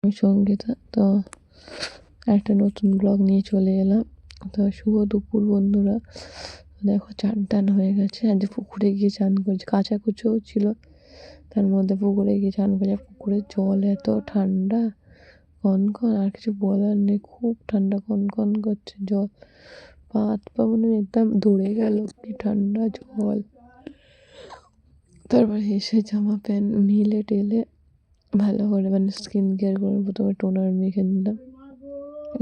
আমি সঙ্গীতা। তো একটা নতুন ব্লগ নিয়ে চলে এলাম। তো শুভ দুপুর বন্ধুরা। দেখো চান টান হয়ে গেছে, আজ পুকুরে গিয়ে চান করেছি, কাচাকুচোও ছিল, তার মধ্যে পুকুরে গিয়ে চান করেছি। পুকুরের জল এত ঠান্ডা, কনকন, আর কিছু বলার নেই, খুব ঠান্ডা, কনকন করছে জল। পা হাত পা মনে হয় একদম ধরে গেল, কি ঠান্ডা জল। তারপরে এসে জামা প্যান্ট মিলে টেলে ভালো করে স্কিন কেয়ার করে প্রথমে টোনার মেখে নিলাম,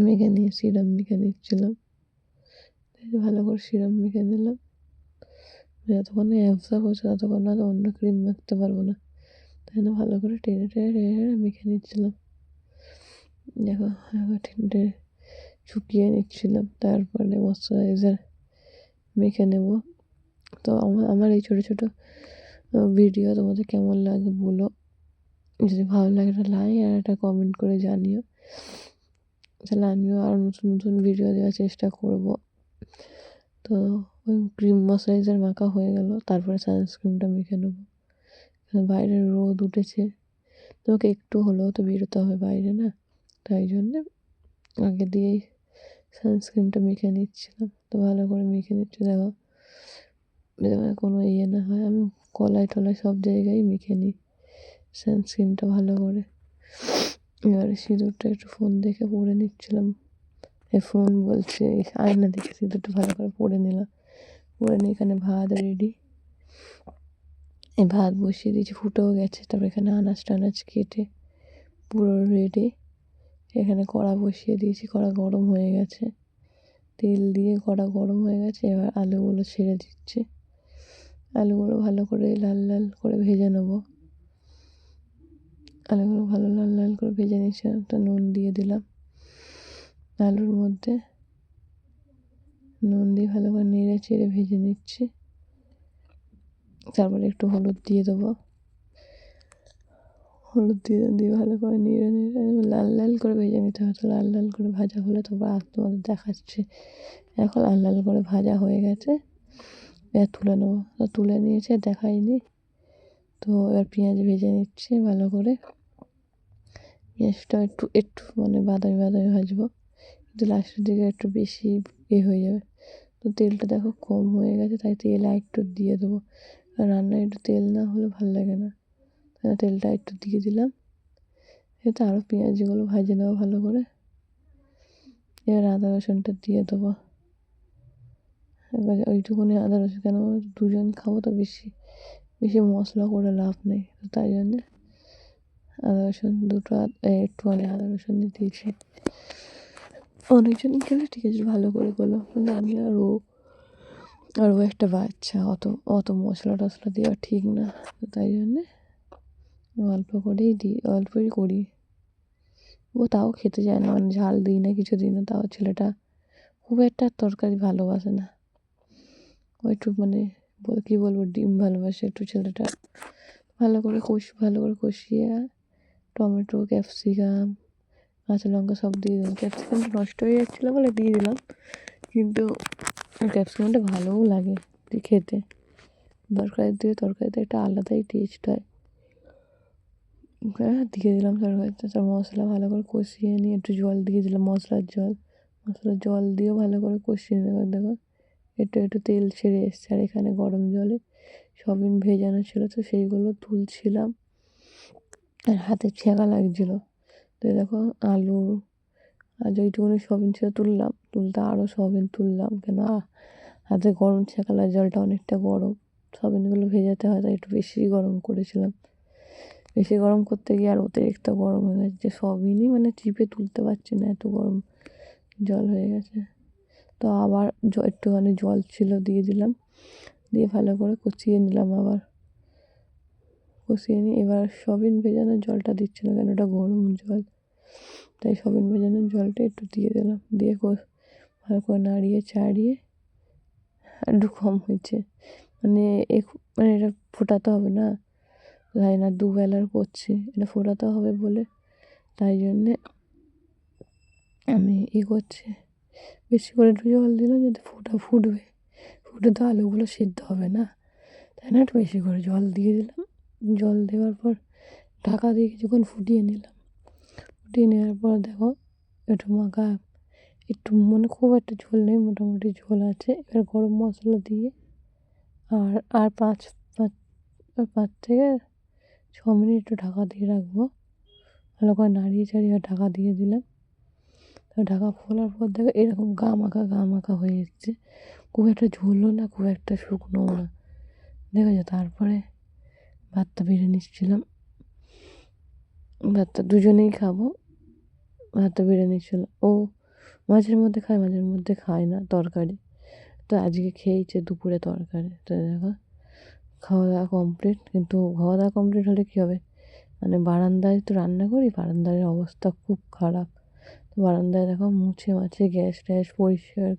মেখে নিয়ে সিরাম মেখে নিচ্ছিলাম। ভালো করে সিরাম মেখে নিলাম, যতক্ষণ না অ্যাবজর্ব হচ্ছে ততক্ষণ না অন্য ক্রিম মাখতে পারবো না, তাই জন্য ভালো করে টেনে টেনে টেনে টেনে মেখে নিচ্ছিলাম। দেখো টেনে শুকিয়ে নিচ্ছিলাম, তারপরে ময়শ্চারাইজার মেখে নেব। তো আমার এই ছোটো ছোটো ভিডিও তোমাদের কেমন লাগে বলো, যদি ভালো লাগে একটা লাইক আর একটা কমেন্ট করে জানিও, তাহলে আমিও আরও নতুন নতুন ভিডিও দেওয়ার চেষ্টা করব। তো ওই ক্রিম ময়শ্চারাইজার মাখা হয়ে গেল, তারপরে সানস্ক্রিনটা মেখে নেবো। বাইরে রোদ উঠেছে, তোমাকে একটু হলেও তো বেরোতে হবে বাইরে, না? তাই জন্যে আগে দিয়েই সানস্ক্রিনটা মেখে নিচ্ছিলাম। তো ভালো করে মেখে নিচ্ছি, দেখো কোনো না হয়। আমি গলায় টলায় সব জায়গায় মেখে নিই সানস্ক্রিনটা ভালো করে। এবারে সিঁদুরটা একটু ফোন দেখে পরে নিচ্ছিলাম, ফোন বলছে আয়না দেখে সিঁদুরটা ভালো করে পরে নিলাম। পরে নিয়ে এখানে ভাত রেডি, এই ভাত বসিয়ে দিয়েছি, ফুটেও গেছে। তারপর এখানে আনাজ টানাজ কেটে পুরো রেডি। এখানে কড়া বসিয়ে দিয়েছি, কড়া গরম হয়ে গেছে, তেল দিয়ে কড়া গরম হয়ে গেছে। এবার আলুগুলো ছেড়ে দিচ্ছি, আলুগুলো ভালো করে লাল লাল করে ভেজে নেবো। আলুগুলো ভালো লাল লাল করে ভেজে নিচ্ছি, একটা নুন দিয়ে দিলাম আলুর মধ্যে, নুন দিয়ে ভালো করে নেড়ে চেড়ে ভেজে নিচ্ছি। তারপরে একটু হলুদ দিয়ে দেবো, হলুদ দিয়ে ভালো করে নেড়ে নেড়ে লাল লাল করে ভেজে নিতে হবে। তো লাল লাল করে ভাজা হলে তারপর আর তোমাদের দেখাচ্ছি। এখন লাল লাল করে ভাজা হয়ে গেছে, এবার তুলে নেবো। তো তুলে নিয়েছে, দেখাইনি। তো এবার পেঁয়াজ ভেজে নিচ্ছি ভালো করে, পেঁয়াজটা একটু একটু বাদামি বাদামি ভাজবো, কিন্তু লাস্টের দিকে একটু বেশি হয়ে যাবে। তো তেলটা দেখো কম হয়ে গেছে, তাই তেল আর একটু দিয়ে দেবো, রান্নায় একটু তেল না হলে ভালো লাগে না। তাই তেলটা একটু দিয়ে দিলাম। এতে আরও পেঁয়াজগুলো ভাজে নেবো ভালো করে। এবার আদা রসুনটা দিয়ে দেবো, এবার ওইটুকুনি আদা রসুন, কেন দুজন খাবো তো, বেশি বেশি মশলা করে লাভ নেই, তো তাই জন্যে আদা রসুন দুটো একটুখানি আদা রসুন দিয়ে দিয়েছি। অনেকজন খেলে ঠিক আছে, ভালো করে করলাম, কিন্তু আমি আর ও একটা বাচ্চা, অত অত মশলা টশলা দেওয়া ঠিক না, তো তাই জন্যে অল্প করেই দিই, অল্পই করি। ও তাও খেতে চায় না, ঝাল দিই না কিছু দিই না, তাও ছেলেটা খুব একটা তরকারি ভালোবাসে না। ও একটু কী বলবো, ডিম ভালোবাসে একটু ছেলেটা। ভালো করে কষিয়ে টমেটো, ক্যাপসিকাম, কাঁচা লঙ্কা সব দিয়ে দিলাম। ক্যাপসিকামটা নষ্ট হয়ে যাচ্ছিলো বলে দিয়ে দিলাম, কিন্তু ক্যাপসিকামটা ভালোও লাগে খেতে, তরকারিতে একটা আলাদাই টেস্ট হয়। দিয়ে দিলাম তরকারিতে, তার মশলা ভালো করে কষিয়ে নিয়ে একটু জল দিয়ে দিলাম, মশলার জল দিয়েও ভালো করে কষিয়ে নেবার। দেখো একটু একটু তেল ছেড়ে এসছে, আর এখানে গরম জলে সবিন ভেজানো ছিল, তো সেইগুলো তুলছিলাম, আর হাতে ছ্যাঁকা লাগছিলো। তো দেখো আলু আর যেইটুকুনি সবিন ছিল তুলতে আরও সবিন তুললাম, কেন হাতে গরম ছ্যাঁকা লাগে, জলটা অনেকটা গরম, সবিনগুলো ভেজাতে হয়, তাই একটু বেশি গরম করেছিলাম। বেশি গরম করতে গিয়ে আর অতিরিক্ত গরম হয়ে গেছে, যে সবিনই চিপে তুলতে পারছি না, এত গরম জল হয়ে গেছে। তো আবার একটুখানি জল ছিল দিয়ে দিলাম, দিয়ে ভালো করে কষিয়ে নিলাম, আবার কষিয়ে নিয়ে এবার সবিন ভেজানোর জলটা দিচ্ছি না, কেন ওটা গরম জল, তাই সবিন ভেজানোর জলটা একটু দিয়ে দিলাম, দিয়ে ভালো করে নাড়িয়ে চাড়িয়ে, একটু কম হয়েছে, এটা ফোটাতে হবে না, তাই না, দুবেলার করছি, এটা ফোটাতে হবে বলে, তাই জন্যে আমি করছি, বেশি করে একটু জল দিলাম, যাতে ফুটবে, ফুটে তো আলুগুলো সিদ্ধ হবে না, তাই না, একটু বেশি করে জল দিয়ে দিলাম। জল দেওয়ার পর ঢাকা দিয়ে কিছুক্ষণ ফুটিয়ে নিলাম, ফুটিয়ে নেওয়ার পর দেখো একটু মাখা, একটু মানে খুব একটা ঝোল নেই, মোটামুটি ঝোল আছে। এবার গরম মশলা দিয়ে আর আর পাঁচ 5 থেকে 6 মিনিট একটু ঢাকা দিয়ে রাখবো। ভালো করে নাড়িয়ে চাড়িয়ে ঢাকা দিয়ে দিলাম। তো ঢাকা খোলার পর দেখো এরকম গা মাখা হয়ে এসছে, খুব একটা ঝোলও না খুব একটা শুকনোও না, দেখেছো? তারপরে ভাতটা বেড়ে নিচ্ছিলাম, ভাতটা দুজনেই খাবো, ভাতটা বেড়ে নিচ্ছিল। ও মাঝের মধ্যে খায়, মাঝের মধ্যে খায় না তরকারি, তো আজকে খেয়েছে দুপুরে তরকারি। তো দেখো খাওয়া দাওয়া কমপ্লিট, কিন্তু খাওয়া দাওয়া কমপ্লিট হলে কী হবে, মানে বারান্দায় তো রান্না করি, বারান্দার অবস্থা খুব খারাপ। তো বারান্দায় দেখো মুছে মাছে গ্যাস ট্যাস পরিষ্কার